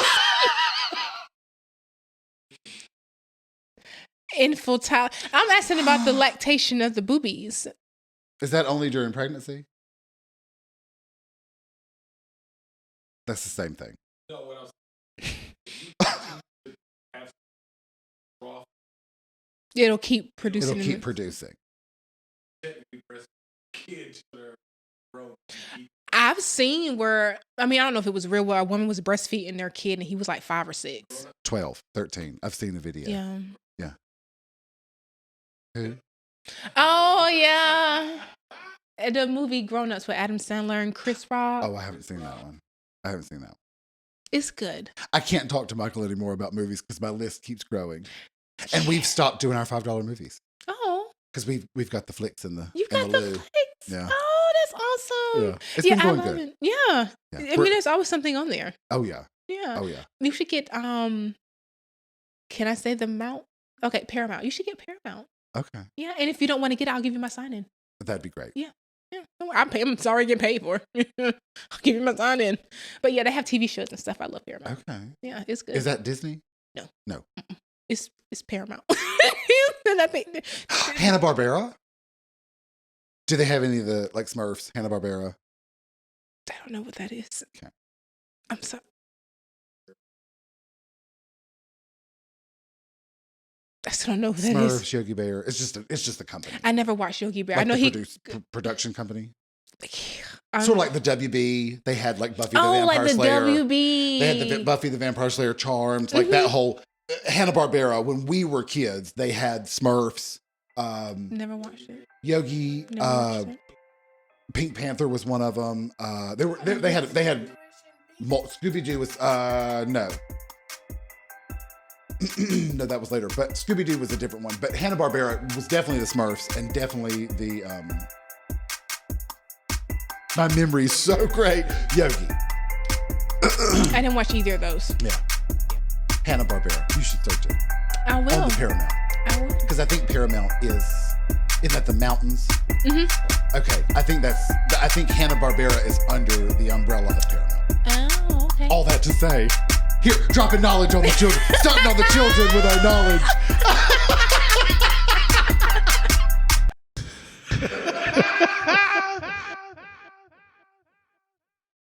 Infantile. I'm asking about the lactation of the boobies. Is that only during pregnancy? That's the same thing. No, what else? It'll keep producing. It'll keep producing. I've seen where, I mean, I don't know if it was real, where a woman was breastfeeding their kid and he was like 5 or 6. 12, 13. I've seen the video. Yeah. Yeah. Who? Oh, yeah. The movie Grown Ups with Adam Sandler and Chris Rock. Oh, I haven't seen that one. It's good. I can't talk to Michael anymore about movies because my list keeps growing. And we've stopped doing our $5 movies. Oh. Because we've got the flicks in the You've got the loo. flicks? Yeah. Oh, that's awesome. Yeah. It's been going good. It. Yeah. I mean, there's always something on there. Oh, yeah. Yeah. Oh, yeah. You should get, can I say the amount? Okay, Paramount. You should get Paramount. Okay. Yeah, and if you don't want to get it, I'll give you my sign-in. That'd be great. Yeah. Yeah. I'm sorry getting paid for it. I'll give you my sign-in. But yeah, they have TV shows and stuff. I love Paramount. Okay. Yeah, it's good. Is that Disney? No. No. It's Paramount. And I think Hanna-Barbera? Do they have any of the, like, Smurfs, Hanna-Barbera? I don't know what that is. Okay. I'm sorry. I still don't know who that is. Smurfs, Yogi Bear. It's just a company. I never watched Yogi Bear. Like I know production company. Sort of like the WB. They had like Buffy the Vampire like the Slayer. WB. They had the Buffy the Vampire Slayer Charmed. Like that whole. Hanna-Barbera, when we were kids, they had Smurfs. Never watched it. Yogi, Never watched it. Pink Panther was one of them. They had Scooby-Doo was no. No, that was later. But Scooby-Doo was a different one. But Hanna-Barbera was definitely the Smurfs and definitely the my memory's so great. Yogi. I didn't watch either of those. Yeah. Hanna-Barbera. You should search it. I will. On the Paramount. I will. Because I think Paramount isn't that the mountains? Mm-hmm. Okay. I think Hanna-Barbera is under the umbrella of Paramount. Oh, okay. All that to say, here, dropping knowledge on the children, starting on the children with our knowledge.